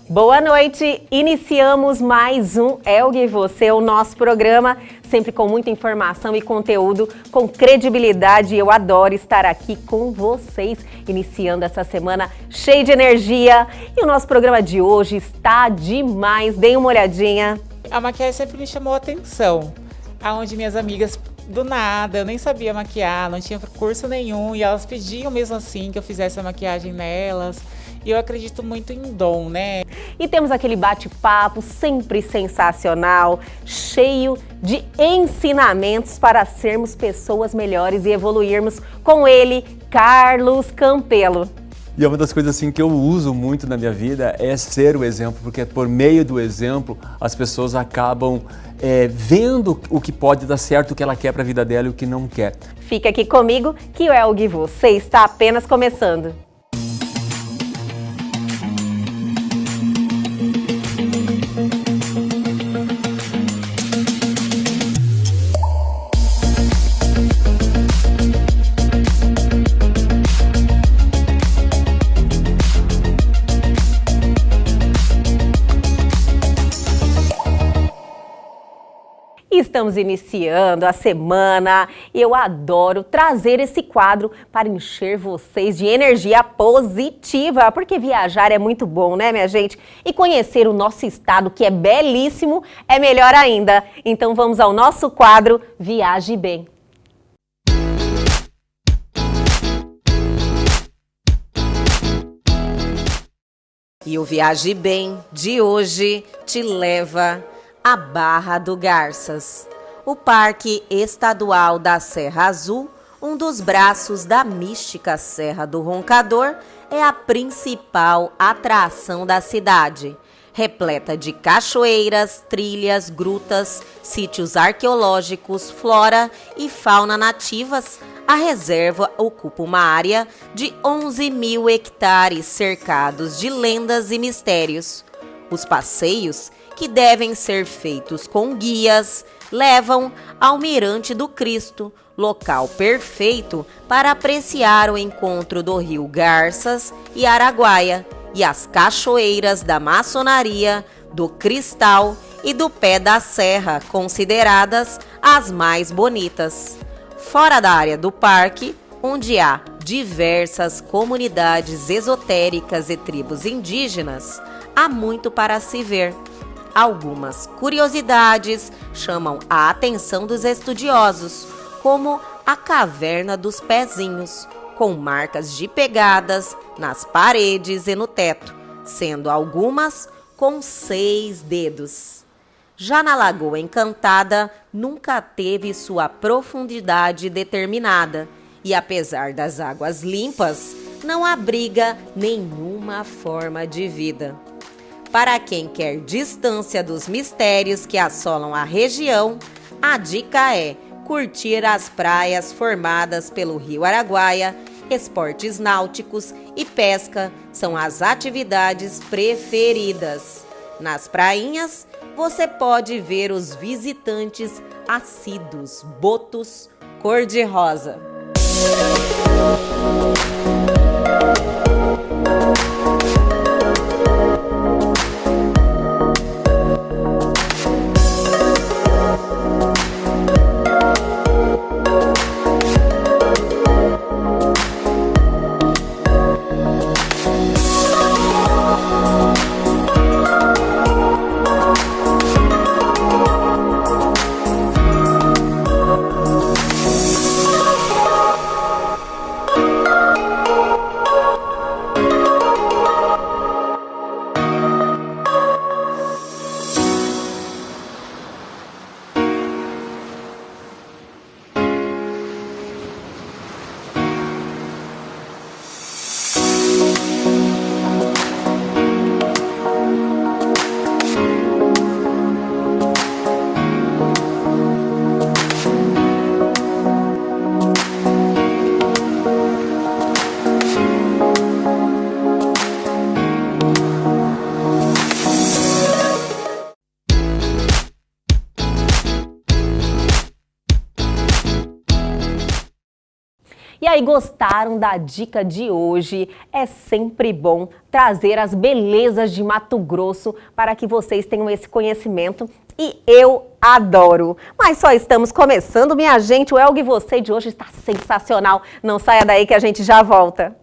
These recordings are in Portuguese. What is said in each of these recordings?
Boa noite, iniciamos mais um Elgue e Você, o nosso programa, sempre com muita informação e conteúdo, com credibilidade. Eu adoro estar aqui com vocês, iniciando essa semana cheia de energia. E o nosso programa de hoje está demais, deem uma olhadinha. A maquiagem sempre me chamou a atenção, aonde minhas amigas, do nada, eu nem sabia maquiar, não tinha curso nenhum, e elas pediam mesmo assim que eu fizesse a maquiagem nelas. E eu acredito muito em dom, né? E temos aquele bate-papo sempre sensacional, cheio de ensinamentos para sermos pessoas melhores e evoluirmos com ele, Carlos Campelo. E é uma das coisas assim que eu uso muito na minha vida é ser o exemplo, porque por meio do exemplo as pessoas acabam vendo o que pode dar certo, o que ela quer para a vida dela e o que não quer. Fica aqui comigo que o Elgue e Você está apenas começando. Estamos iniciando a semana e eu adoro trazer esse quadro para encher vocês de energia positiva, porque viajar é muito bom, né, minha gente? E conhecer o nosso estado, que é belíssimo, é melhor ainda. Então vamos ao nosso quadro Viaje Bem. E o Viaje Bem de hoje te leva a Barra do Garças. O Parque Estadual da Serra Azul, um dos braços da mística Serra do Roncador, é a principal atração da cidade. Repleta de cachoeiras, trilhas, grutas, sítios arqueológicos, flora e fauna nativas, a reserva ocupa uma área de 11 mil hectares cercados de lendas e mistérios. Os passeios, que devem ser feitos com guias, levam ao Mirante do Cristo, local perfeito para apreciar o encontro do rio Garças e Araguaia, e as cachoeiras da Maçonaria, do Cristal e do Pé da Serra, consideradas as mais bonitas. Fora da área do parque, onde há diversas comunidades esotéricas e tribos indígenas, há muito para se ver. Algumas curiosidades chamam a atenção dos estudiosos, como a Caverna dos Pezinhos, com marcas de pegadas nas paredes e no teto, sendo algumas com 6 dedos. Já na Lagoa Encantada, nunca teve sua profundidade determinada e, apesar das águas limpas, não abriga nenhuma forma de vida. Para quem quer distância dos mistérios que assolam a região, a dica é curtir as praias formadas pelo Rio Araguaia. Esportes náuticos e pesca são as atividades preferidas. Nas prainhas, você pode ver os visitantes assíduos, botos cor-de-rosa. E aí, gostaram da dica de hoje? É sempre bom trazer as belezas de Mato Grosso para que vocês tenham esse conhecimento e eu adoro. Mas só estamos começando, minha gente. O Elgue Você de hoje está sensacional. Não saia daí que a gente já volta.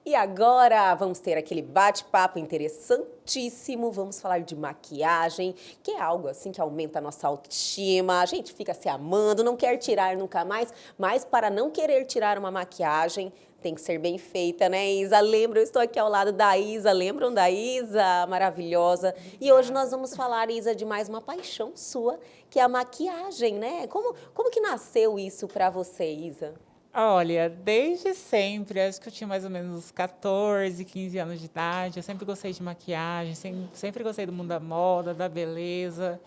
E agora vamos ter aquele bate-papo interessantíssimo, vamos falar de maquiagem, que é algo assim que aumenta a nossa autoestima, a gente fica se amando, não quer tirar nunca mais, mas para não querer tirar uma maquiagem, tem que ser bem feita, né, Isa? Eu estou aqui ao lado da Isa, lembram da Isa? Maravilhosa. E hoje nós vamos falar, Isa, de mais uma paixão sua, que é a maquiagem, né? Como que nasceu isso para você, Isa? Olha, desde sempre, acho que eu tinha mais ou menos uns 14, 15 anos de idade, eu sempre gostei de maquiagem, sempre gostei do mundo da moda, da beleza.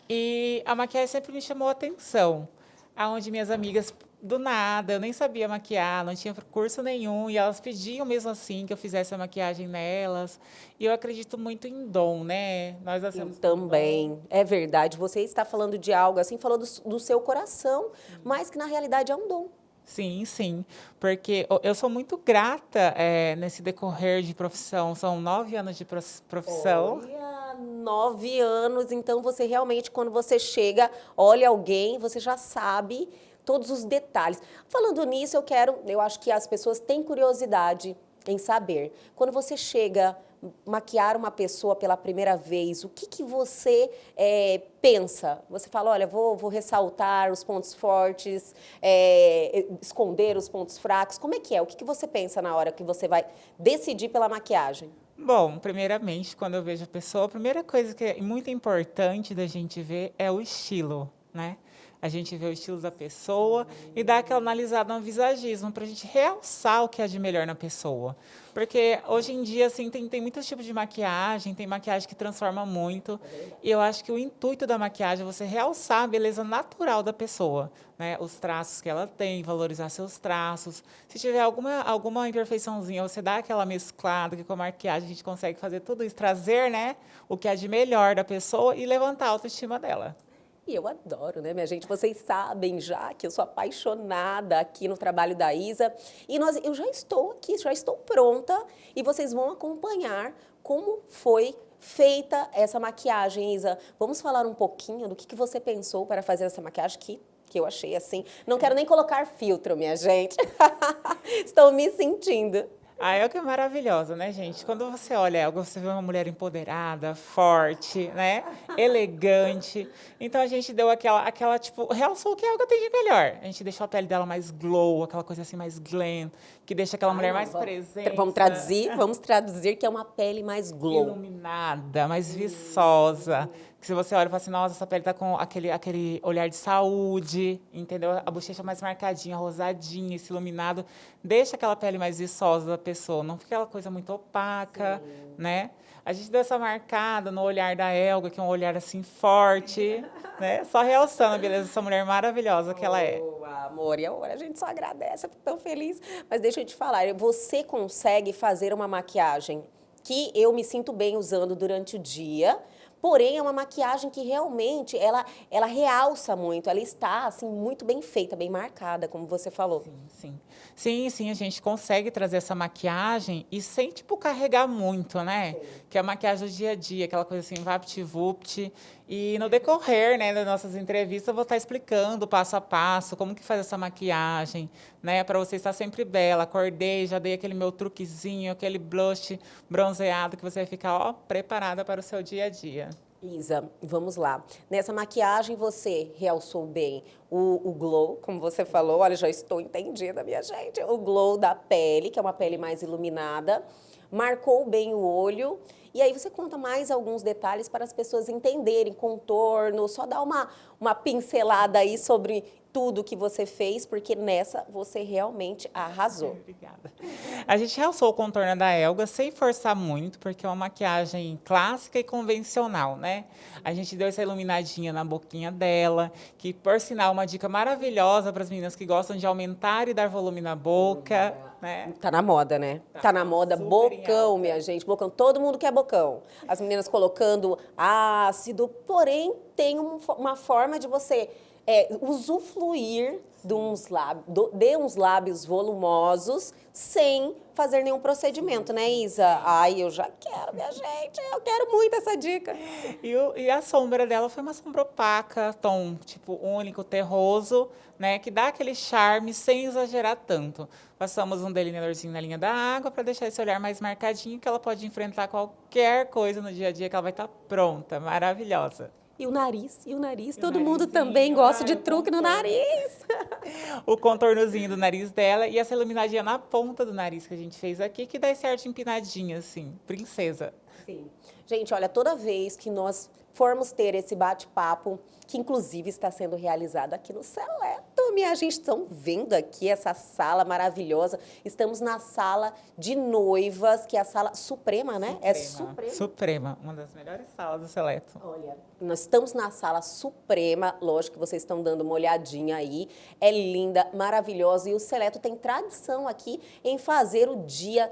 E a maquiagem sempre me chamou a atenção, aonde minhas amigas, do nada, eu nem sabia maquiar, não tinha curso nenhum, e elas pediam mesmo assim que eu fizesse a maquiagem nelas. E eu acredito muito em dom, né? Nós nascemos Também, é verdade, você está falando de algo assim, falou do seu coração, mas que na realidade é um dom. Sim, sim, porque eu sou muito grata nesse decorrer de profissão, são 9 anos de profissão. Olha, 9 anos, então você realmente, quando você chega, olha alguém, você já sabe todos os detalhes. Falando nisso, eu acho que as pessoas têm curiosidade em saber. Quando você chega maquiar uma pessoa pela primeira vez, o que você pensa? Você fala, olha, vou ressaltar os pontos fortes, esconder os pontos fracos. Como é que é? O que você pensa na hora que você vai decidir pela maquiagem? Bom, primeiramente, quando eu vejo a pessoa, a primeira coisa que é muito importante da gente ver é o estilo, né? A gente vê o estilo da pessoa e dá aquela analisada no visagismo para a gente realçar o que é de melhor na pessoa. Porque hoje em dia assim, tem muitos tipos de maquiagem, tem maquiagem que transforma muito. E eu acho que o intuito da maquiagem é você realçar a beleza natural da pessoa, né? Os traços que ela tem, valorizar seus traços. Se tiver alguma imperfeiçãozinha, você dá aquela mesclada, que com a maquiagem a gente consegue fazer tudo isso, trazer, né, o que é de melhor da pessoa e levantar a autoestima dela. E eu adoro, né, minha gente? Vocês sabem já que eu sou apaixonada aqui no trabalho da Isa. E eu já estou aqui, já estou pronta. E vocês vão acompanhar como foi feita essa maquiagem, Isa. Vamos falar um pouquinho do que você pensou para fazer essa maquiagem que eu achei assim. Não quero nem colocar filtro, minha gente. Estou me sentindo. A Elga é maravilhosa, né, gente? Quando você olha a Elga, você vê uma mulher empoderada, forte, né? Elegante. Então, a gente deu aquela tipo, realçou o que a Elga tem de melhor. A gente deixou a pele dela mais glow, aquela coisa assim mais glam, que deixa aquela mulher mais presente. Vamos traduzir que é uma pele mais glow. Iluminada, mais viçosa. Que se você olha e fala assim, nossa, essa pele tá com aquele olhar de saúde, entendeu? A bochecha mais marcadinha, rosadinha, esse iluminado. Deixa aquela pele mais viçosa da pessoa, não fica aquela coisa muito opaca, né? A gente deu essa marcada no olhar da Elga, que é um olhar assim forte, né? Só realçando a beleza dessa mulher maravilhosa que ela é. Amor, e a gente só agradece, eu fico tão feliz. Mas deixa eu te falar, você consegue fazer uma maquiagem que eu me sinto bem usando durante o dia, porém é uma maquiagem que realmente ela realça muito, ela está assim muito bem feita, bem marcada, como você falou. Sim, a gente consegue trazer essa maquiagem e sem, tipo, carregar muito, né? Sim. Que é a maquiagem do dia a dia, aquela coisa assim, vapt-vupt. E no decorrer, né, das nossas entrevistas, eu vou estar explicando passo a passo como que faz essa maquiagem, né? Para você estar sempre bela. Acordei, já dei aquele meu truquezinho, aquele blush bronzeado que você vai ficar, ó, preparada para o seu dia a dia. Isa, vamos lá. Nessa maquiagem você realçou bem o glow, como você falou. Olha, já estou entendida, minha gente. O glow da pele, que é uma pele mais iluminada. Marcou bem o olho. E aí você conta mais alguns detalhes para as pessoas entenderem, contorno, só dá uma pincelada aí sobre tudo que você fez, porque nessa você realmente arrasou. Obrigada. A gente realçou o contorno da Elga sem forçar muito, porque é uma maquiagem clássica e convencional, né? A gente deu essa iluminadinha na boquinha dela, que, por sinal, é uma dica maravilhosa para as meninas que gostam de aumentar e dar volume na boca, né? Tá na moda, né? Tá na moda. super em Bocão, alta. minha gente. Bocão. Todo mundo quer bocão. As meninas colocando ácido, porém tem uma forma de você usufruir de uns lábios volumosos sem fazer nenhum procedimento, né, Isa? Ai, eu já quero, minha gente. Eu quero muito essa dica. E a sombra dela foi uma sombra opaca, tom tipo único, terroso, né? Que dá aquele charme sem exagerar tanto. Passamos um delineadorzinho na linha da água para deixar esse olhar mais marcadinho, que ela pode enfrentar qualquer coisa no dia a dia, que ela vai estar pronta, maravilhosa. E o nariz, todo o mundo narizinho, também gosta de o truque no contorno. nariz. O contornozinho do nariz dela e essa iluminadinha na ponta do nariz que a gente fez aqui, que dá esse ar de empinadinha, assim, princesa. Sim. Gente, olha, toda vez que nós formos ter esse bate-papo, que inclusive está sendo realizado aqui no Seleto, minha gente, estão vendo aqui essa sala maravilhosa. Estamos na sala de noivas, que é a sala Suprema, né? É Suprema. Suprema, uma das melhores salas do Seleto. Olha, nós estamos na sala Suprema, lógico que vocês estão dando uma olhadinha aí. É linda, maravilhosa e o Seleto tem tradição aqui em fazer o dia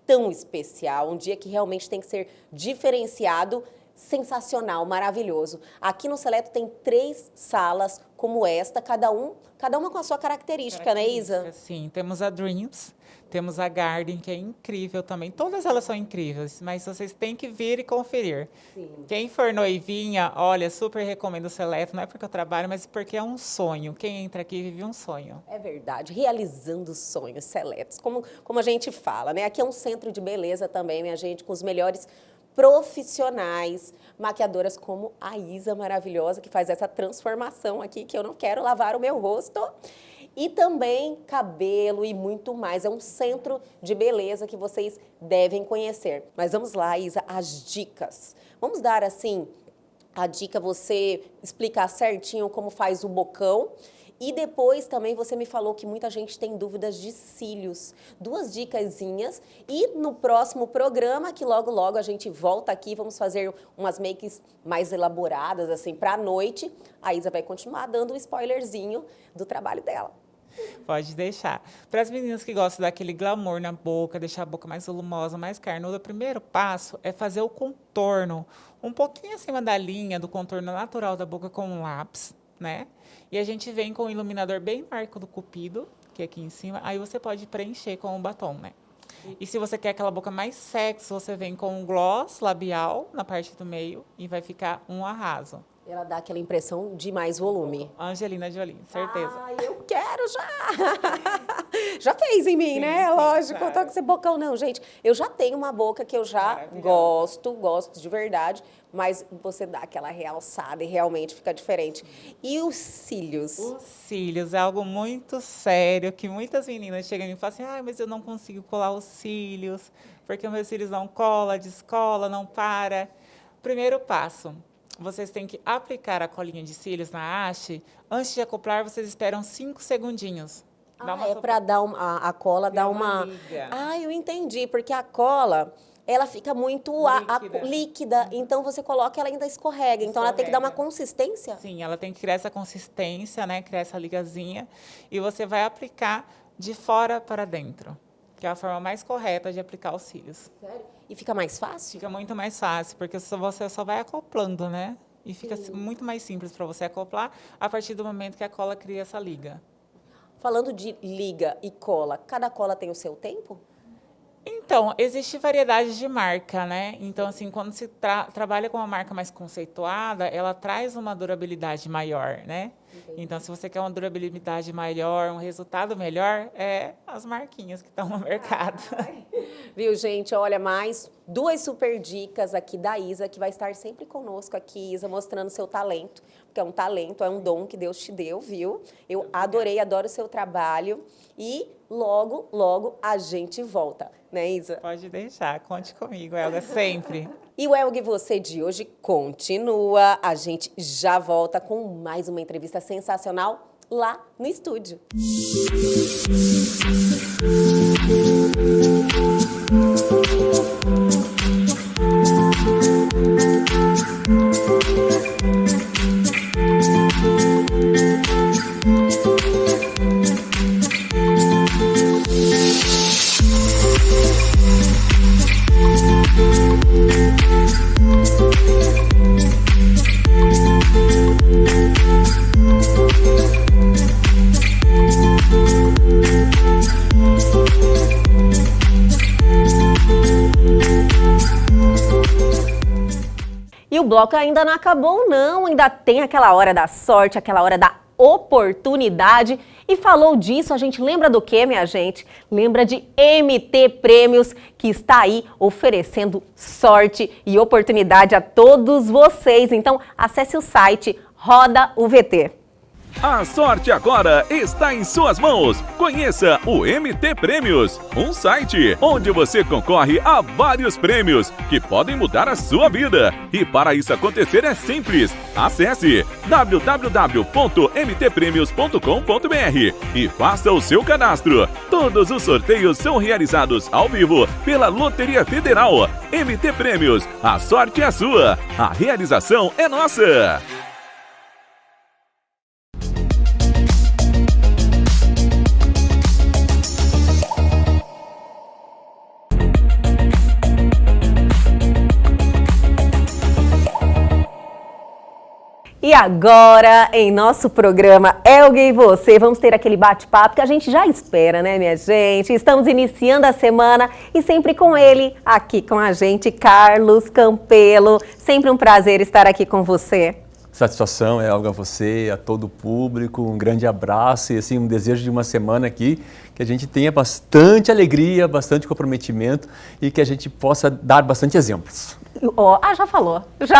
tão especial, um dia que realmente tem que ser diferenciado, sensacional, maravilhoso. Aqui no Seleto tem 3 salas como esta, cada uma com a sua característica, né, Isa? Sim, temos a Dreams, temos a Garden, que é incrível também. Todas elas são incríveis, mas vocês têm que vir e conferir. Sim. Quem for noivinha, olha, super recomendo o Seleto, não é porque eu trabalho, mas porque é um sonho. Quem entra aqui vive um sonho. É verdade, realizando sonhos seletos, como a gente fala, né? Aqui é um centro de beleza também, minha gente, com os melhores profissionais, maquiadoras como a Isa maravilhosa, que faz essa transformação aqui, que eu não quero lavar o meu rosto. E também cabelo e muito mais. É um centro de beleza que vocês devem conhecer. Mas vamos lá, Isa, as dicas. Vamos dar, assim, a dica, você explicar certinho como faz o bocão. E depois também você me falou que muita gente tem dúvidas de cílios. 2 dicasinhas. E no próximo programa, que logo logo a gente volta aqui, vamos fazer umas makes mais elaboradas, assim, pra noite. A Isa vai continuar dando um spoilerzinho do trabalho dela. Pode deixar. Para as meninas que gostam daquele glamour na boca, deixar a boca mais volumosa, mais carnuda, o primeiro passo é fazer o contorno um pouquinho acima da linha do contorno natural da boca com um lápis, né? E a gente vem com o iluminador bem no arco do cupido, que é aqui em cima, aí você pode preencher com o batom, né? E se você quer aquela boca mais sexy, você vem com um gloss labial na parte do meio e vai ficar um arraso. Ela dá aquela impressão de mais volume. Angelina Jolie, certeza. Ai, eu quero já! Já fez em mim, Sim, né? sim, Lógico, claro. eu tô com esse bocão. Não, gente, eu já tenho uma boca que eu já gosto de verdade, mas você dá aquela realçada e realmente fica diferente. E os cílios? Os cílios é algo muito sério, que muitas meninas chegam e me falam assim, ah, mas eu não consigo colar os cílios, porque meus cílios não cola, descola, não para. Primeiro passo, vocês têm que aplicar a colinha de cílios na haste. Antes de acoplar, vocês esperam 5 segundinhos. Para dar a cola dar uma... liga. Ah, eu entendi, porque a cola, ela fica muito líquida, então você coloca ela ainda escorrega. Então ela tem que dar uma consistência? Sim, ela tem que criar essa consistência, né? Criar essa ligazinha. E você vai aplicar de fora para dentro, que é a forma mais correta de aplicar os cílios. Sério? E fica mais fácil? Fica muito mais fácil, porque você só vai acoplando, né? E fica muito mais simples para você acoplar a partir do momento que a cola cria essa liga. Falando de liga e cola, cada cola tem o seu tempo? Então, existe variedade de marca, né? Então, assim, quando se trabalha com uma marca mais conceituada, ela traz uma durabilidade maior, né? Entendi. Então, se você quer uma durabilidade maior, um resultado melhor, é as marquinhas que estão no mercado. Viu, gente? Olha, mais 2 super dicas aqui da Isa, que vai estar sempre conosco aqui, Isa, mostrando seu talento, porque é um talento, é um dom que Deus te deu, viu? Eu adorei, adoro o seu trabalho e logo, logo a gente volta, né, Isa? Pode deixar, conte comigo, Elga, sempre. E o Elgue Você de hoje continua, a gente já volta com mais uma entrevista sensacional lá no estúdio. E o bloco ainda não acabou não, ainda tem aquela hora da sorte, aquela hora da oportunidade. E falou disso, a gente lembra do quê, minha gente? Lembra de MT Prêmios, que está aí oferecendo sorte e oportunidade a todos vocês. Então, acesse o site Roda o VT. A sorte agora está em suas mãos. Conheça o MT Prêmios, um site onde você concorre a vários prêmios que podem mudar a sua vida. E para isso acontecer é simples. Acesse www.mtpremios.com.br e faça o seu cadastro. Todos os sorteios são realizados ao vivo pela Loteria Federal. MT Prêmios, a sorte é sua, a realização é nossa. E agora, em nosso programa Elga e Você, vamos ter aquele bate-papo que a gente já espera, né, minha gente? Estamos iniciando a semana e sempre com ele, aqui com a gente, Carlos Campelo. Sempre um prazer estar aqui com você. Satisfação, Elga, a você, a todo o público, um grande abraço e assim, um desejo de uma semana aqui que a gente tenha bastante alegria, bastante comprometimento e que a gente possa dar bastante exemplos. Já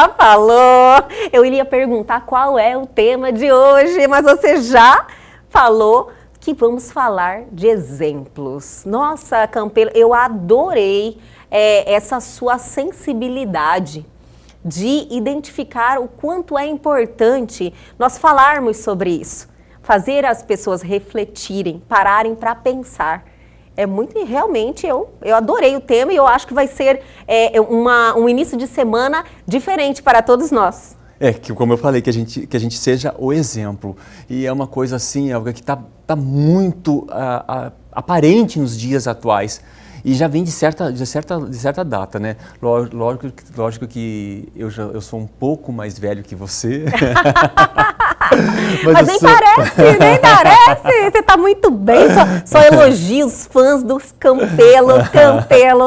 falou. Eu iria perguntar qual é o tema de hoje, mas você já falou que vamos falar de exemplos. Nossa, Campelo, eu adorei essa sua sensibilidade de identificar o quanto é importante nós falarmos sobre isso, fazer as pessoas refletirem, pararem para pensar. É muito, realmente, eu adorei o tema e eu acho que vai ser um início de semana diferente para todos nós. Que como eu falei, que a gente seja o exemplo. E é uma coisa assim, algo que tá muito aparente nos dias atuais. E já vem de certa data, né? Lógico que eu sou um pouco mais velho que você. Mas nem parece. Você tá muito bem. Só elogios, fãs dos Campelo,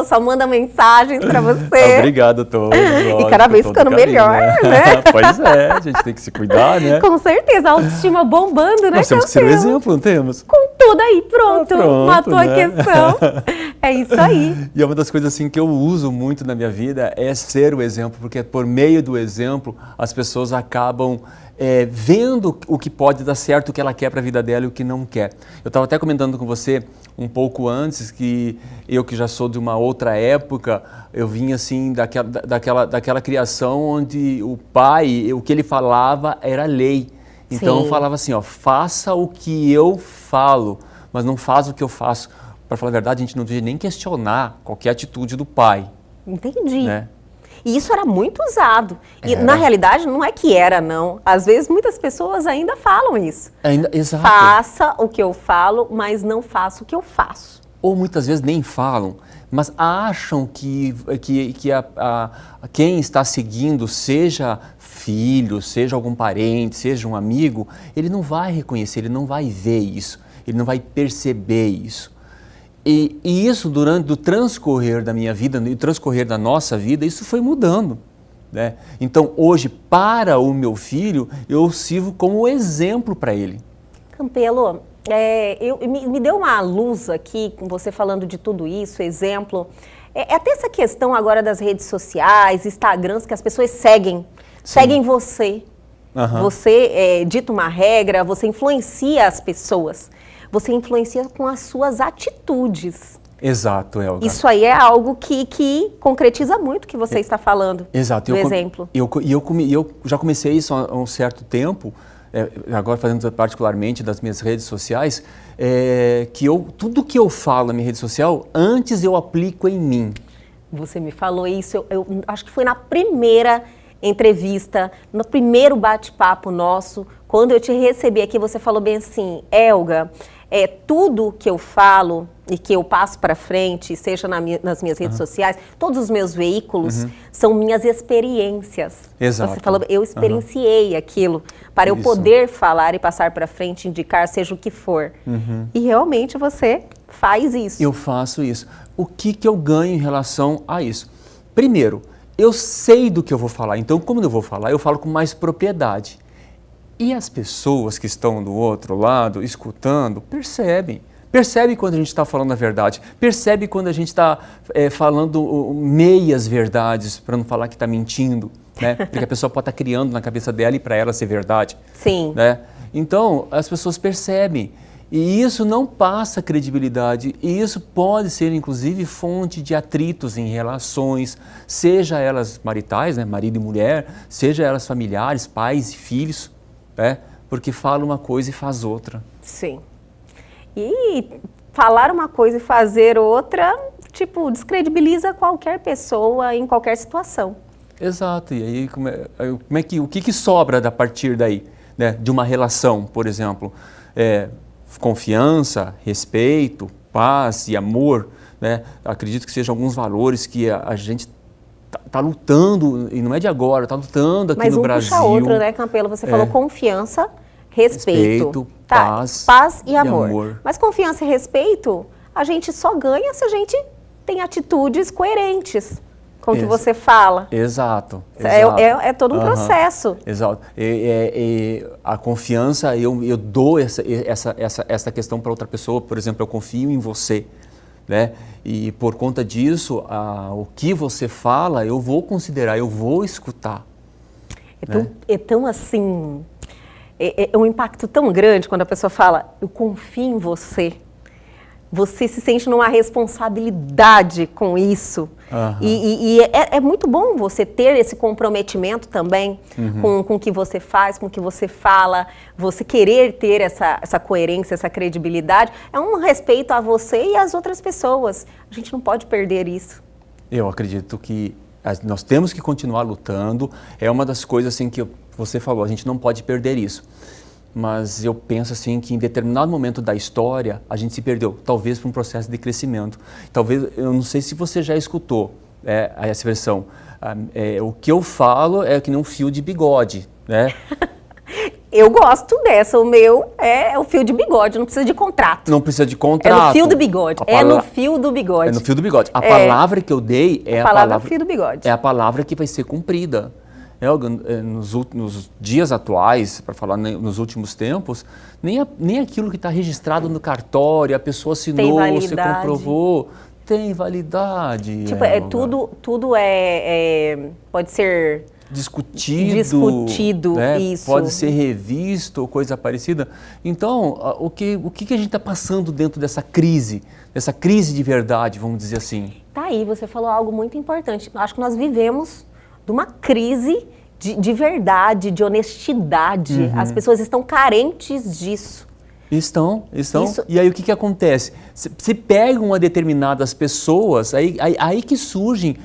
só manda mensagens pra você. Obrigado a todos. E cada vez ficando melhor, né? Pois é, a gente tem que se cuidar, né? Com certeza, a autoestima bombando, né, Nós temos que ser um exemplo, não temos? Com tudo aí, pronto, matou né? a questão. É isso aí. E é uma das coisas assim que eu uso muito na minha vida é ser o exemplo, porque por meio do exemplo as pessoas acabam vendo o que pode dar certo, o que ela quer para a vida dela e o que não quer. Eu estava até comentando com você um pouco antes que eu que já sou de uma outra época, eu vim assim daquela criação onde o pai, o que ele falava era lei. Então eu falava assim, faça o que eu falo, mas não faz o que eu faço. Para falar a verdade, a gente não devia nem questionar qualquer atitude do pai. Entendi. Né? E isso era muito usado. E na realidade não é que era, não. Às vezes muitas pessoas ainda falam isso. Exato. Faça o que eu falo, mas não faça o que eu faço. Ou muitas vezes nem falam, mas acham que quem está seguindo, seja filho, seja algum parente, seja um amigo, ele não vai reconhecer, ele não vai ver isso, ele não vai perceber isso. E isso durante o transcorrer da minha vida, no transcorrer da nossa vida, isso foi mudando. Né? Então hoje, para o meu filho, eu sirvo como exemplo para ele. Campelo, me deu uma luz aqui, com você falando de tudo isso, exemplo. Até essa questão agora das redes sociais, Instagrams, que as pessoas seguem você. Uhum. Você dita uma regra, você influencia as pessoas. Você influencia com as suas atitudes. Exato, Elga. Isso aí é algo que concretiza muito o que você está falando. Exato. Do exemplo. Eu já comecei isso há um certo tempo, agora fazendo particularmente das minhas redes sociais, tudo que eu falo na minha rede social, antes eu aplico em mim. Você me falou isso, eu acho que foi na primeira entrevista, no primeiro bate-papo nosso, quando eu te recebi aqui, você falou bem assim, Elga, tudo que eu falo e que eu passo para frente, seja nas minhas redes sociais, todos os meus veículos são minhas experiências. Exato. Você falou, eu experienciei aquilo para eu poder falar e passar para frente, indicar, seja o que for. E realmente você faz isso. Eu faço isso. O que eu ganho em relação a isso? Primeiro, eu sei do que eu vou falar, então como eu vou falar, eu falo com mais propriedade. E as pessoas que estão do outro lado, escutando, percebem. Percebe quando a gente está falando a verdade, percebe quando a gente está falando meias verdades, para não falar que está mentindo, né? Porque a pessoa pode estar criando na cabeça dela e para ela ser verdade. Sim. Né? Então, as pessoas percebem. E isso não passa credibilidade, e isso pode ser, inclusive, fonte de atritos em relações, seja elas maritais, né, marido e mulher, seja elas familiares, pais e filhos, né, porque fala uma coisa e faz outra. Sim. E falar uma coisa e fazer outra, tipo, descredibiliza qualquer pessoa em qualquer situação. Exato. E aí, o que sobra a partir daí, né, de uma relação, por exemplo? Confiança, respeito, paz e amor, né? Acredito que sejam alguns valores que a gente está lutando, e não é de agora, está lutando aqui no Brasil. Mas um puxa outro, né, Campelo? Você falou confiança, respeito, paz e amor. Mas confiança e respeito, a gente só ganha se a gente tem atitudes coerentes com o que você fala. Exato. É todo um processo. Exato. A confiança, eu dou essa questão para outra pessoa, por exemplo, eu confio em você, né? E por conta disso, o que você fala, eu vou considerar, eu vou escutar. É tão assim, é um impacto tão grande quando a pessoa fala, eu confio em você. Você se sente numa responsabilidade com isso. E é muito bom você ter esse comprometimento também com o que você faz, com o que você fala, você querer ter essa coerência, essa credibilidade. É um respeito a você e às outras pessoas. A gente não pode perder isso. Eu acredito que nós temos que continuar lutando. É uma das coisas assim, que você falou, a gente não pode perder isso. Mas eu penso assim que em determinado momento da história a gente se perdeu, talvez por um processo de crescimento. Talvez, eu não sei se você já escutou essa expressão, o que eu falo é que nem um fio de bigode, né? Eu gosto dessa, o meu é o fio de bigode, não precisa de contrato. Não precisa de contrato. É no fio do bigode, no fio do bigode. É no fio do bigode. A palavra que eu dei é a palavra fio do bigode. É a palavra que vai ser cumprida. Nos dias atuais, para falar nos últimos tempos, nem aquilo que está registrado no cartório, a pessoa assinou, você comprovou, tem validade. Tipo, tudo pode ser discutido, né? Isso. Pode ser revisto ou coisa parecida. Então, o que a gente está passando dentro dessa crise de verdade, vamos dizer assim? Tá aí, você falou algo muito importante. Acho que nós vivemos de uma crise de verdade, de honestidade. As pessoas estão carentes disso. Estão. E aí o que acontece? Se pegam a determinadas pessoas, aí que surgem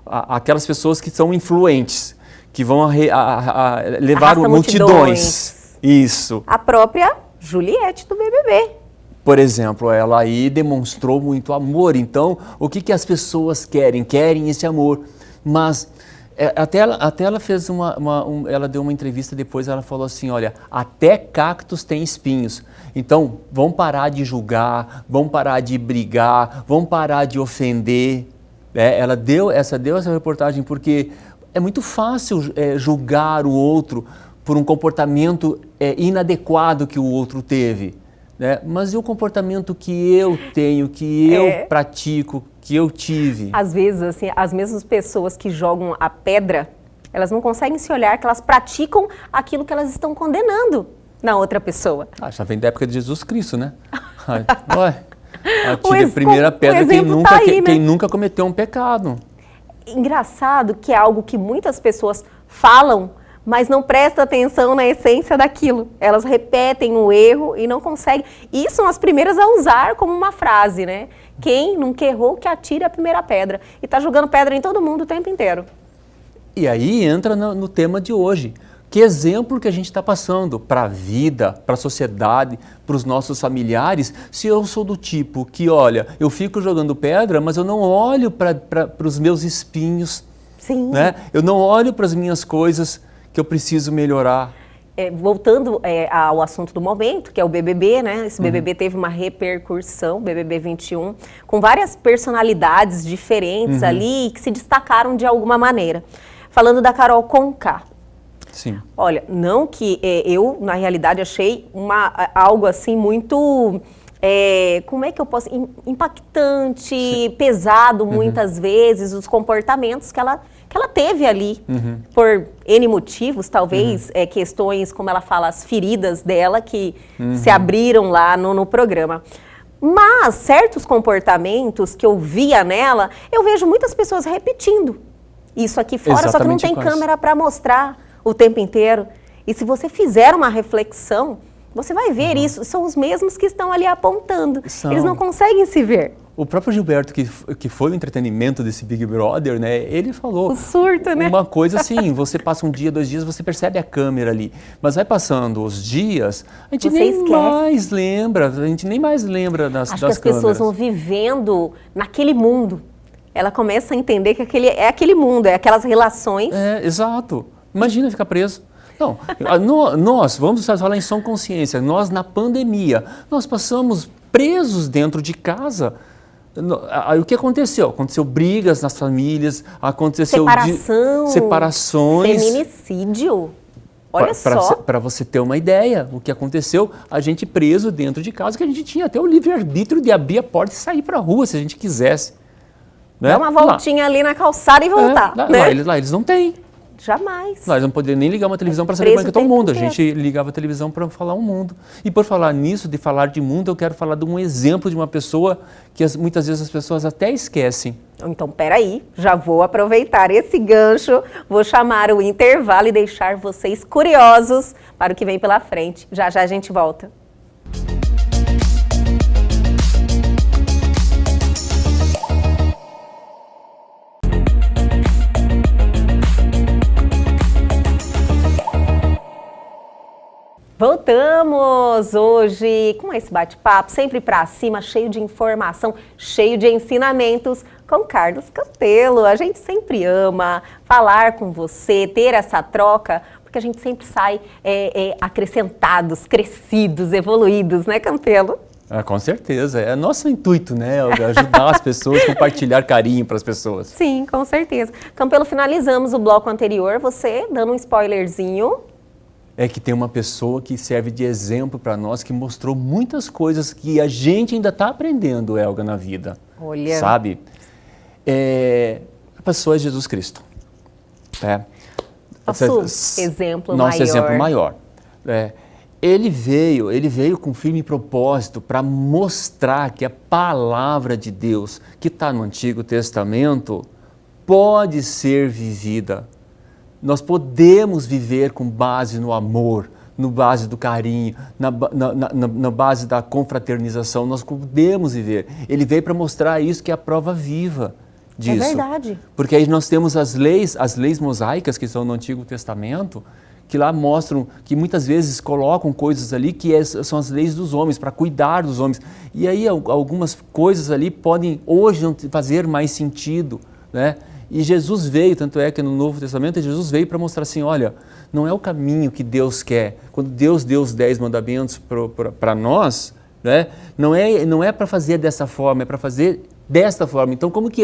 aquelas pessoas que são influentes, que vão levar multidões. Isso. A própria Juliette do BBB. Por exemplo, ela aí demonstrou muito amor. Então, o que as pessoas querem? Querem esse amor. Mas até ela fez ela deu uma entrevista depois, ela falou assim, olha, até cactos têm espinhos. Então, vamos parar de julgar, vamos parar de brigar, vamos parar de ofender. Ela deu essa reportagem porque é muito fácil julgar o outro por um comportamento inadequado que o outro teve. Né? Mas e o comportamento que eu tenho, que eu pratico, que eu tive? Às vezes, assim, as mesmas pessoas que jogam a pedra, elas não conseguem se olhar que elas praticam aquilo que elas estão condenando na outra pessoa. Já vem da época de Jesus Cristo, né? Atire a primeira pedra quem nunca cometeu um pecado. Engraçado que é algo que muitas pessoas falam, mas não prestam atenção na essência daquilo. Elas repetem o erro e não conseguem. E são as primeiras a usar como uma frase, né? Quem nunca errou, que atire a primeira pedra. E está jogando pedra em todo mundo o tempo inteiro. E aí entra no tema de hoje. Que exemplo que a gente está passando para a vida, para a sociedade, para os nossos familiares, se eu sou do tipo que, olha, eu fico jogando pedra, mas eu não olho para os meus espinhos, Sim. né? Eu não olho para as minhas coisas que eu preciso melhorar. Voltando ao assunto do momento, que é o BBB, né? Esse BBB teve uma repercussão, BBB 21, com várias personalidades diferentes ali que se destacaram de alguma maneira. Falando da Carol Conká. Sim. Olha, não que eu, na realidade, achei algo assim muito, como é que eu posso, impactante, sim, pesado muitas vezes, os comportamentos que ela teve ali, por N motivos, talvez questões, como ela fala, as feridas dela que se abriram lá no programa. Mas certos comportamentos que eu via nela, eu vejo muitas pessoas repetindo isso aqui fora, exatamente, só que não tem câmera para mostrar o tempo inteiro. E se você fizer uma reflexão, você vai ver isso. São os mesmos que estão ali apontando. Eles não conseguem se ver. O próprio Gilberto, que foi o entretenimento desse Big Brother, né? Ele falou... O surto, né? Uma coisa assim, você passa um dia, 2 dias, você percebe a câmera ali. Mas vai passando os dias, a gente mais lembra das câmeras. Acho que as pessoas vão vivendo naquele mundo. Ela começa a entender que é aquele mundo, é aquelas relações. Exato. Imagina ficar preso. Não, nós, vamos falar em sã consciência, nós na pandemia, nós passamos presos dentro de casa. O que aconteceu? Aconteceu brigas nas famílias, aconteceu separações. Feminicídio. Olha só. Para você ter uma ideia, o que aconteceu, a gente preso dentro de casa, que a gente tinha até o livre-arbítrio de abrir a porta e sair para a rua, se a gente quisesse. Né? Dar uma voltinha ali na calçada e voltar. Lá eles não têm. Jamais. Nós não podíamos nem ligar uma televisão para saber como é que está o mundo. A gente ligava a televisão para falar o mundo. E por falar nisso, de falar de mundo, eu quero falar de um exemplo de uma pessoa que muitas vezes as pessoas até esquecem. Então, peraí, já vou aproveitar esse gancho, vou chamar o intervalo e deixar vocês curiosos para o que vem pela frente. Já já a gente volta. Voltamos hoje com esse bate-papo, sempre pra cima, cheio de informação, cheio de ensinamentos, com Carlos Campelo. A gente sempre ama falar com você, ter essa troca, porque a gente sempre sai acrescentados, crescidos, evoluídos, né, Campelo? Com certeza, é nosso intuito, né, ajudar as pessoas, compartilhar carinho para as pessoas. Sim, com certeza. Campelo, finalizamos o bloco anterior, você dando um spoilerzinho. É que tem uma pessoa que serve de exemplo para nós, que mostrou muitas coisas que a gente ainda está aprendendo, Elga, na vida. Olha. Sabe? A pessoa é Jesus Cristo. Nosso exemplo maior. Nosso exemplo maior. Ele veio com firme propósito para mostrar que a palavra de Deus, que está no Antigo Testamento, pode ser vivida. Nós podemos viver com base no amor, no base do carinho, na base da confraternização. Nós podemos viver. Ele veio para mostrar isso, que é a prova viva disso. É verdade. Porque aí nós temos as leis mosaicas que estão no Antigo Testamento, que lá mostram, que muitas vezes colocam coisas ali que são as leis dos homens, para cuidar dos homens. E aí algumas coisas ali podem hoje não fazer mais sentido, né? E Jesus veio, tanto é que no Novo Testamento, Jesus veio para mostrar assim, olha, não é o caminho que Deus quer. Quando Deus deu os 10 mandamentos para nós, né, não é para fazer dessa forma, é para fazer desta forma. Então, como que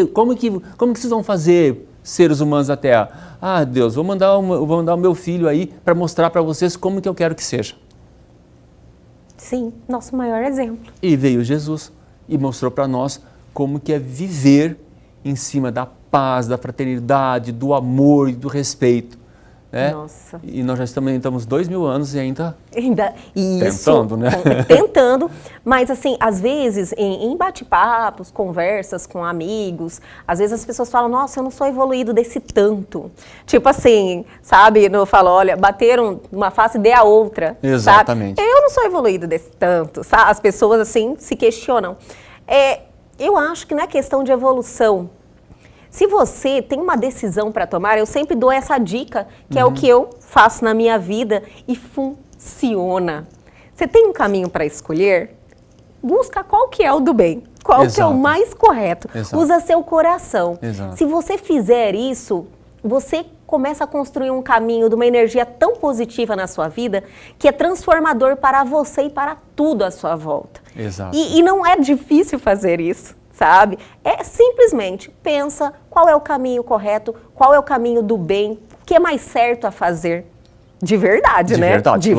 vocês vão fazer, seres humanos da Terra? Ah, Deus, vou mandar o meu filho aí para mostrar para vocês como que eu quero que seja. Sim, nosso maior exemplo. E veio Jesus e mostrou para nós como que é viver em cima da paz, da fraternidade, do amor e do respeito. né? Nossa. E nós já estamos 2000 anos e ainda Isso, tentando, né? Tentando, mas assim, às vezes em bate-papos, conversas com amigos, às vezes as pessoas falam, nossa, eu não sou evoluído desse tanto. Tipo assim, sabe? Eu falo, olha, bateram uma face e dê a outra. Exatamente. Sabe? Eu não sou evoluído desse tanto, sabe? As pessoas assim se questionam. Eu acho que não é questão de evolução. Se você tem uma decisão para tomar, eu sempre dou essa dica, que é o que eu faço na minha vida e funciona. Você tem um caminho para escolher? Busca qual que é o do bem, qual que é o mais correto. Usa seu coração. Se você fizer isso, você começa a construir um caminho de uma energia tão positiva na sua vida que é transformador para você e para tudo à sua volta. E não é difícil fazer isso. Sabe? É simplesmente pensa qual é o caminho correto, qual é o caminho do bem, o que é mais certo a fazer. De verdade, né? De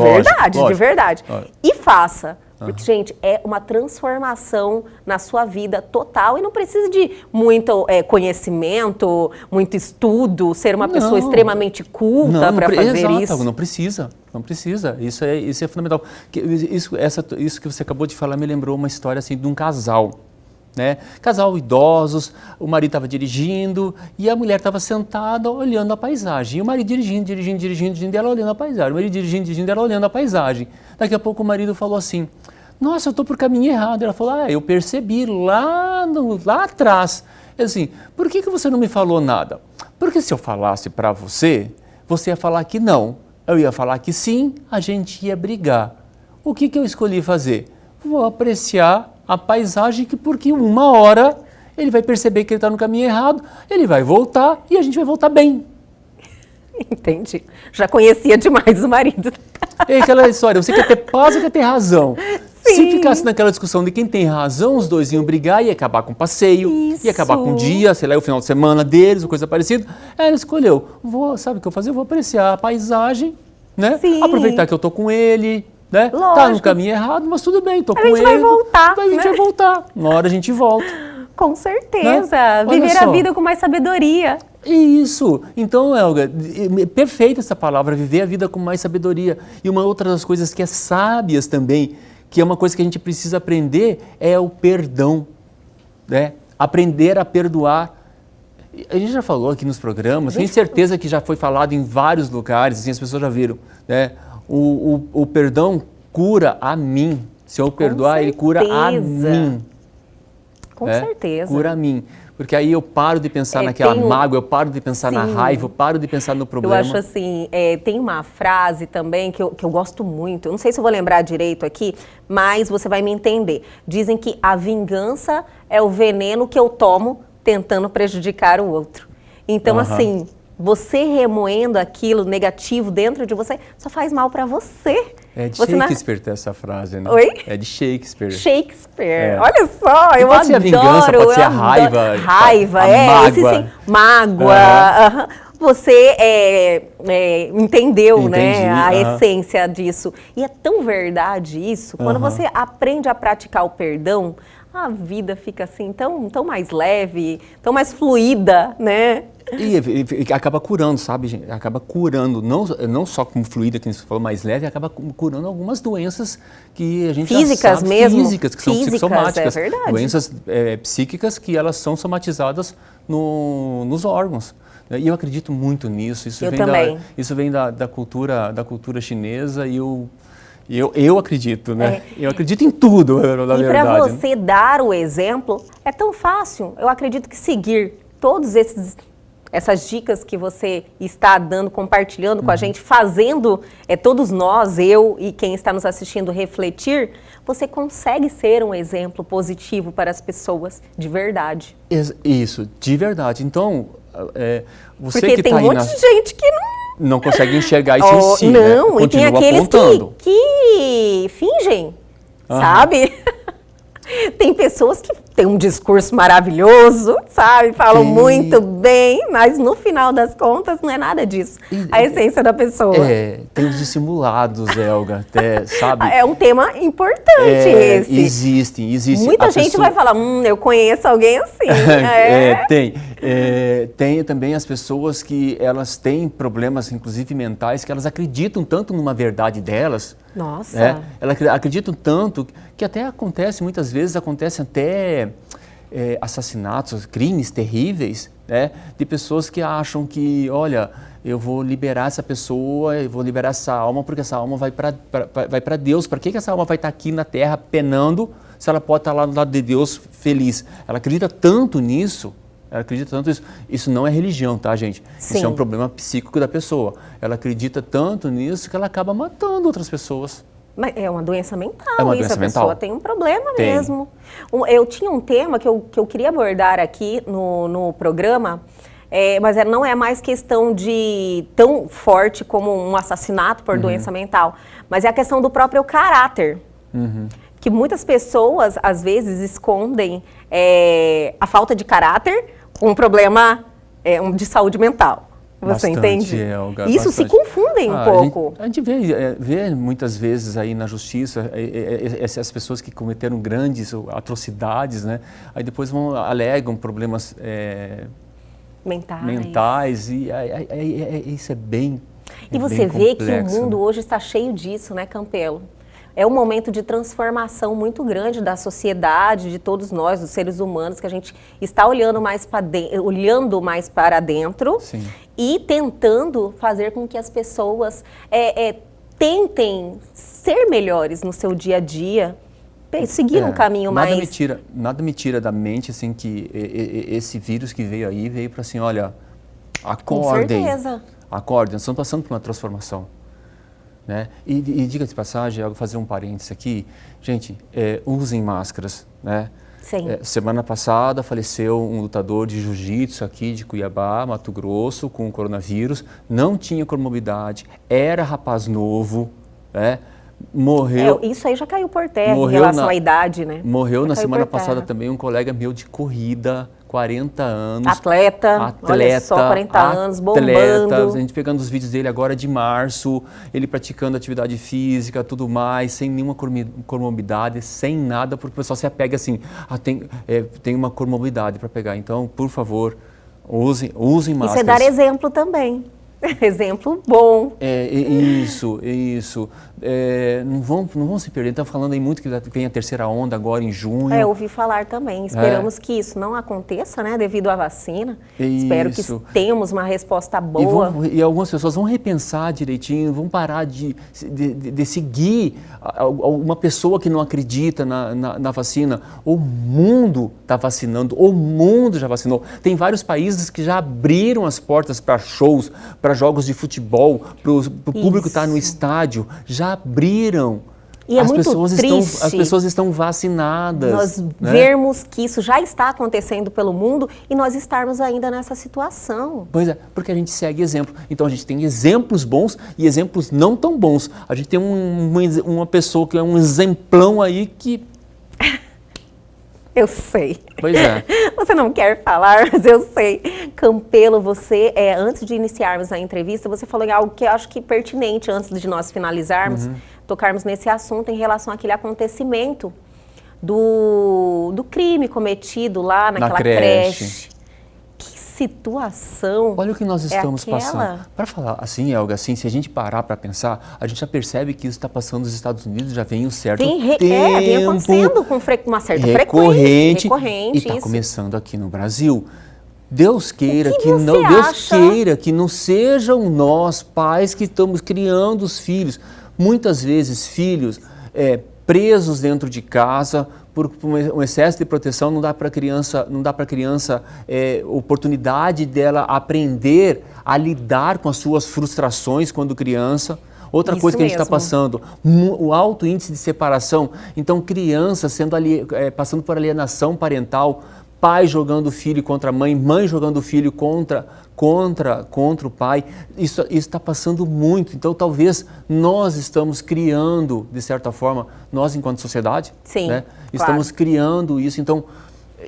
verdade. E faça. Porque, gente, é uma transformação na sua vida total e não precisa de muito conhecimento, muito estudo, ser uma pessoa extremamente culta para fazer isso. Não precisa. Isso é fundamental. Isso que você acabou de falar me lembrou uma história assim de um casal. Né? Casal idosos, o marido estava dirigindo e a mulher estava sentada olhando a paisagem. E o marido dirigindo, ela olhando a paisagem. O marido dirigindo, ela olhando a paisagem. Daqui a pouco o marido falou assim, nossa, eu estou por caminho errado. Ela falou, eu percebi lá atrás. Assim, por que você não me falou nada? Porque se eu falasse para você, você ia falar que não. Eu ia falar que sim, a gente ia brigar. O que eu escolhi fazer? Vou apreciar a paisagem, porque uma hora ele vai perceber que ele está no caminho errado, ele vai voltar e a gente vai voltar bem. Entendi. Já conhecia demais o marido. É aquela história, você quer ter paz ou quer ter razão? Sim. Se ficasse naquela discussão de quem tem razão, os dois iam brigar e ia acabar com o passeio, ia acabar com o dia, sei lá, o final de semana deles, ou coisa parecida. Ela escolheu, sabe o que eu vou fazer? Eu vou apreciar a paisagem, né? Aproveitar que eu tô com ele, né? Tá no caminho errado, mas tudo bem, tô com ele. A gente vai voltar. A gente vai voltar. Uma hora a gente volta. Com certeza. Né? Viver a vida com mais sabedoria. Isso. Então, Helga, é perfeita essa palavra, viver a vida com mais sabedoria. E uma outra das coisas que é sábias também, que é uma coisa que a gente precisa aprender, é o perdão. Né? Aprender a perdoar. A gente já falou aqui nos programas, tenho certeza que já foi falado em vários lugares, assim, as pessoas já viram, né? O perdão cura a mim. Se eu perdoar, ele cura a mim. Com certeza. Cura a mim. Porque aí eu paro de pensar naquela mágoa, eu paro de pensar na raiva, eu paro de pensar no problema. Eu acho assim, tem uma frase também que eu gosto muito, eu não sei se eu vou lembrar direito aqui, mas você vai me entender. Dizem que a vingança é o veneno que eu tomo tentando prejudicar o outro. Então, assim, você remoendo aquilo negativo dentro de você só faz mal para você. É de Shakespeare ter essa frase, né? Oi? É de Shakespeare. Shakespeare. Olha só, eu adoro. Pode ser a vingança, pode ser a raiva. Raiva, mágoa. Mágoa. Você entendeu, né, a essência disso. E é tão verdade isso. Quando você aprende a praticar o perdão, a vida fica assim tão mais leve, tão mais fluida, né? E acaba curando, sabe, gente? Acaba curando, não só como fluida, que você falou, mais leve, acaba curando algumas doenças que a gente físicas já sabe, mesmo. Físicas, que são psicossomáticas. É verdade. Doenças psíquicas que elas são somatizadas nos órgãos. E eu acredito muito nisso. Isso vem da cultura chinesa e eu acredito, né? Eu acredito em tudo, na verdade. E para você dar o exemplo, é tão fácil. Eu acredito que seguir todos essas dicas que você está dando, compartilhando com a gente, fazendo todos nós, eu e quem está nos assistindo, refletir, você consegue ser um exemplo positivo para as pessoas, de verdade. Isso, de verdade. Então, você porque que tem tá um monte de gente que não consegue enxergar isso em si, não, né? E tem aqueles que fingem, sabe? Tem pessoas que têm um discurso maravilhoso, sabe? Falam Tem. muito bem, mas no final das contas não é nada disso. A essência da pessoa. Tem os dissimulados, Helga, até, sabe? É um tema importante esse. Existem. Muita gente vai falar, eu conheço alguém assim. Tem também as pessoas que elas têm problemas, inclusive mentais, que elas acreditam tanto numa verdade delas. Nossa. Elas acreditam tanto que até muitas vezes acontecem até assassinatos, crimes terríveis, né, de pessoas que acham que, olha, eu vou liberar essa pessoa, eu vou liberar essa alma, porque essa alma vai para Deus. Para que essa alma vai estar aqui na terra penando se ela pode estar lá do lado de Deus feliz? Ela acredita tanto nisso. Isso não é religião, tá, gente? Sim. Isso é um problema psíquico da pessoa. Ela acredita tanto nisso que ela acaba matando outras pessoas. Mas é uma doença mental, É uma isso, doença a pessoa mental. tem um problema Tem. mesmo. Eu tinha um tema que eu queria abordar aqui no programa, mas não é mais questão de tão forte como um assassinato por doença mental, mas é a questão do próprio caráter. Que muitas pessoas, às vezes, escondem a falta de caráter com um problema de saúde mental. Você Bastante, entende? Helga, Isso bastante. se confundem um pouco. A gente vê muitas vezes aí na justiça essas pessoas que cometeram grandes atrocidades, né? Aí depois alegam problemas mentais e isso é bem E você vê que o complexo, mundo né? hoje está cheio disso, né, Campelo? É um momento de transformação muito grande da sociedade, de todos nós, dos seres humanos, que a gente está olhando mais para dentro. Sim. E tentando fazer com que as pessoas tentem ser melhores no seu dia a dia, seguir um caminho nada mais... Nada me tira da mente assim que esse vírus que veio aí veio para assim, olha, acordem. Com certeza. Acordem, nós estamos passando por uma transformação. Né? E diga de passagem, eu vou fazer um parênteses aqui. Gente, usem máscaras, né? Sim. Semana passada faleceu um lutador de jiu-jitsu aqui de Cuiabá, Mato Grosso, com coronavírus. Não tinha comorbidade, era rapaz novo, né? Morreu. Isso aí já caiu por terra em relação à idade, né? Morreu na semana por terra. passada também um colega meu de corrida, 40 anos. Atleta, olha só, 40 anos, bombando. A gente pegando os vídeos dele agora de março, ele praticando atividade física, tudo mais, sem nenhuma comorbidade, sem nada, porque o pessoal se apega assim, tem uma comorbidade para pegar. Então, por favor, usem máscaras. Isso é dar exemplo também. Exemplo bom. Isso. Não vão se perder. Estão falando aí muito que vem a terceira onda agora em junho. Eu ouvi falar também. Esperamos que isso não aconteça, né, devido à vacina. Espero que tenhamos uma resposta boa. E algumas pessoas vão repensar direitinho, vão parar de seguir uma pessoa que não acredita na vacina. O mundo está vacinando, o mundo já vacinou. Tem vários países que já abriram as portas para shows, para jogos de futebol, para o público estar no estádio, já abriram. E é muito triste as pessoas estão vacinadas. Nós vermos que isso já está acontecendo pelo mundo e nós estarmos ainda nessa situação. Pois é, porque a gente segue exemplo. Então a gente tem exemplos bons e exemplos não tão bons. A gente tem uma pessoa que é um exemplão aí que... Eu sei. Pois é. Você não quer falar, mas eu sei. Campelo, você, antes de iniciarmos a entrevista, você falou em algo que eu acho que é pertinente antes de nós finalizarmos, tocarmos nesse assunto em relação àquele acontecimento do crime cometido lá naquela creche. Que situação. Olha o que nós estamos passando. Para falar assim, Helga, assim, se a gente parar para pensar, a gente já percebe que isso está passando nos Estados Unidos já vem um certo tempo. Vem acontecendo com uma certa recorrente e está isso. começando aqui no Brasil. Deus queira que não sejam nós, pais, que estamos criando os filhos. Muitas vezes, filhos presos dentro de casa por um excesso de proteção, não dá para a criança oportunidade dela aprender a lidar com as suas frustrações quando criança. Outra coisa que a gente está passando, o alto índice de separação. Então, crianças passando por alienação parental, pai jogando o filho contra a mãe, mãe jogando o filho contra o pai. Isso está passando muito. Então, talvez nós estamos criando, de certa forma, nós enquanto sociedade, sim, né? Estamos criando isso. Então,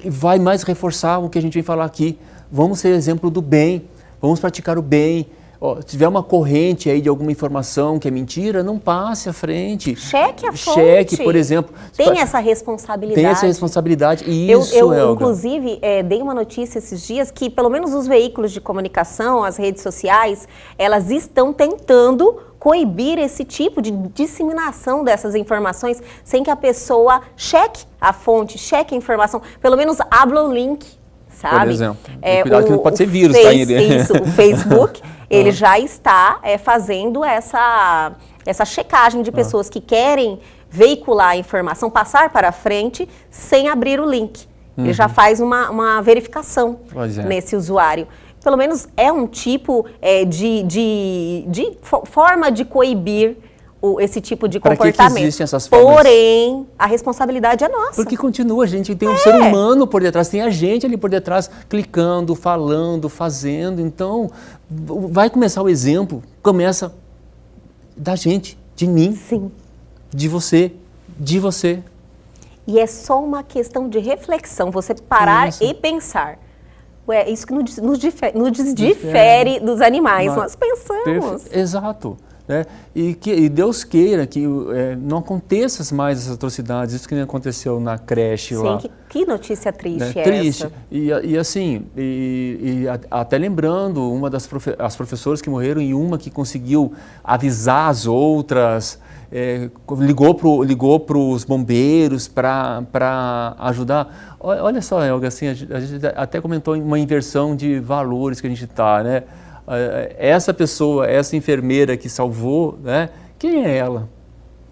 vai mais reforçar o que a gente vem falar aqui. Vamos ser exemplo do bem, vamos praticar o bem. Ó, se tiver uma corrente aí de alguma informação que é mentira, não passe à frente. Cheque a fonte. Cheque, por exemplo. Tem essa responsabilidade. Tem essa responsabilidade. Isso, eu Helga. inclusive, dei uma notícia esses dias que, pelo menos os veículos de comunicação, as redes sociais, elas estão tentando coibir esse tipo de disseminação dessas informações sem que a pessoa cheque a fonte, cheque a informação, pelo menos abra o link, sabe? Por exemplo, cuidado que não pode ser vírus, tá? Isso, o Facebook, ele já está fazendo essa checagem de pessoas que querem veicular a informação, passar para frente sem abrir o link. Ele já faz uma verificação nesse usuário. Pelo menos é um tipo de forma de coibir esse tipo de comportamento. Para que existem essas formas? Porém, a responsabilidade é nossa. Porque continua, a gente tem um ser humano por detrás, tem a gente ali por detrás, clicando, falando, fazendo. Então, vai começar o exemplo, começa da gente, de mim, Sim. de você, de você. E é só uma questão de reflexão, você parar e pensar. Ué, isso que nos difere dos animais, nós pensamos. Exato. Né? E Deus queira que não aconteça mais essas atrocidades, isso que nem aconteceu na creche lá. Sim, que notícia triste né? é Triste. essa? E assim, até lembrando, uma das as professoras que morreram e uma que conseguiu avisar as outras, ligou para os bombeiros para ajudar. Olha só, Helga, assim, a gente até comentou uma inversão de valores que a gente está, né? Essa pessoa, essa enfermeira que salvou, né? Quem é ela?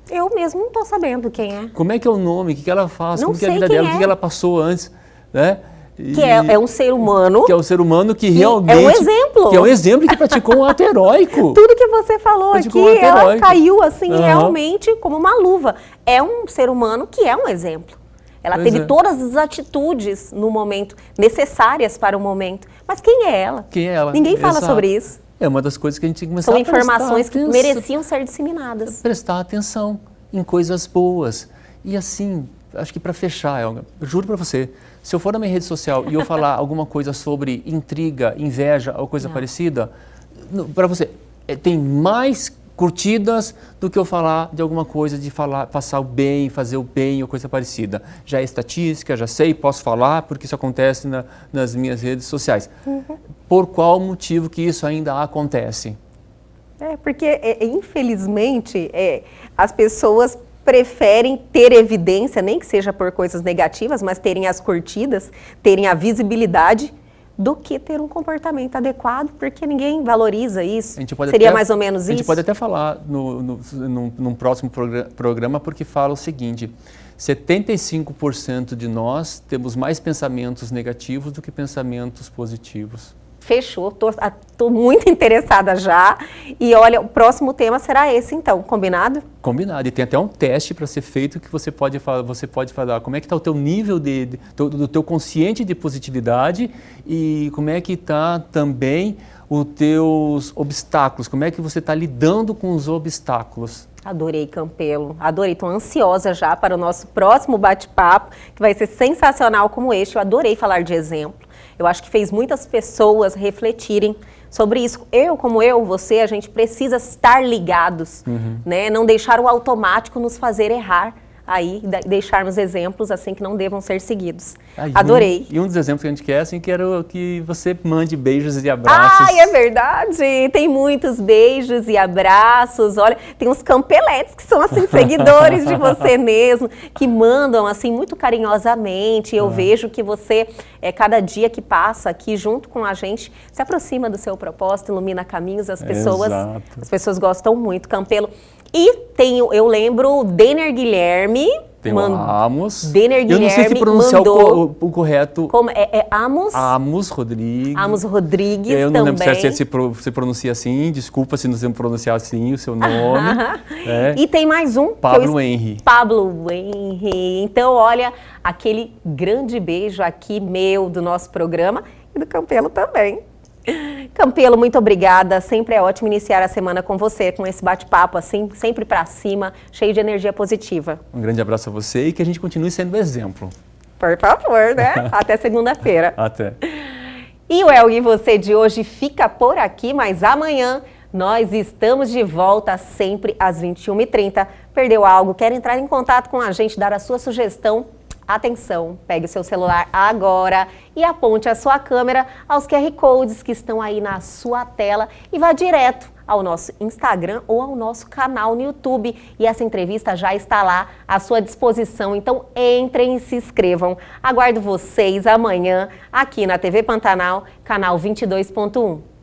Eu mesmo não estou sabendo quem é. Como é que é o nome? O que ela faz? Não Como que é a sei vida quem dela? é. O que ela passou antes? Né? Que é um ser humano. Que é um ser humano que realmente... é um exemplo. Que é um exemplo que praticou um ato heróico. Tudo que você falou Praticou aqui, um ato ela heróico. caiu assim realmente como uma luva. É um ser humano que é um exemplo. Ela Pois teve todas as atitudes no momento, necessárias para o momento. Mas quem é ela? Quem é ela? Ninguém fala Exato. sobre isso. É uma das coisas que a gente tem que começar São a prestar informações que atenção. mereciam ser disseminadas. Prestar atenção em coisas boas. E assim, acho que para fechar, Helga, eu juro para você, se eu for na minha rede social e eu falar alguma coisa sobre intriga, inveja ou coisa parecida, para você, tem mais curtidas do que eu falar de alguma coisa, de passar o bem, fazer o bem ou coisa parecida. Já é estatística, já sei, posso falar, porque isso acontece nas minhas redes sociais. Por qual motivo que isso ainda acontece? Porque, infelizmente, as pessoas preferem ter evidência, nem que seja por coisas negativas, mas terem as curtidas, terem a visibilidade, do que ter um comportamento adequado, porque ninguém valoriza isso. Seria mais ou menos isso? A gente pode até falar num próximo programa, porque fala o seguinte: 75% de nós temos mais pensamentos negativos do que pensamentos positivos. Fechou, tô muito interessada já. E olha, o próximo tema será esse então, combinado? Combinado. E tem até um teste para ser feito que você pode falar como é que está o teu nível do teu consciente de positividade e como é que está também os teus obstáculos, como é que você está lidando com os obstáculos. Adorei, Campelo. Adorei. Estou ansiosa já para o nosso próximo bate-papo, que vai ser sensacional como este. Eu adorei falar de exemplo. Eu acho que fez muitas pessoas refletirem sobre isso. Você, a gente precisa estar ligados, né? Não deixar o automático nos fazer errar. Aí, deixarmos exemplos assim que não devam ser seguidos. Adorei. E um dos exemplos que a gente quer, assim, quero que você mande beijos e abraços. Ai, é verdade! Tem muitos beijos e abraços. Olha, tem uns campeletes que são, assim, seguidores de você mesmo, que mandam, assim, muito carinhosamente. Eu vejo que você, cada dia que passa aqui junto com a gente, se aproxima do seu propósito, ilumina caminhos. As pessoas gostam muito. Campelo. E eu lembro, Denner Guilherme. Tem o Amos. Denner Guilherme. Eu não sei se pronunciar o correto. Como é Amos? Amos Rodrigues. Amos Rodrigues também. Eu não lembro se pronuncia assim. Desculpa se não sei pronunciar assim o seu nome. E tem mais um. Pablo Henry. Pablo Henry. Então, olha, aquele grande beijo aqui meu do nosso programa e do Campelo também. Campelo, muito obrigada. Sempre é ótimo iniciar a semana com você, com esse bate-papo assim, sempre pra cima, cheio de energia positiva. Um grande abraço a você e que a gente continue sendo exemplo. Por favor, né? Até segunda-feira. Até. E o Eu e Você de hoje fica por aqui, mas amanhã nós estamos de volta sempre às 21h30. Perdeu algo? Quer entrar em contato com a gente, dar a sua sugestão? Atenção, pegue o seu celular agora e aponte a sua câmera aos QR Codes que estão aí na sua tela e vá direto ao nosso Instagram ou ao nosso canal no YouTube. E essa entrevista já está lá à sua disposição, então entrem e se inscrevam. Aguardo vocês amanhã aqui na TV Pantanal, canal 22.1.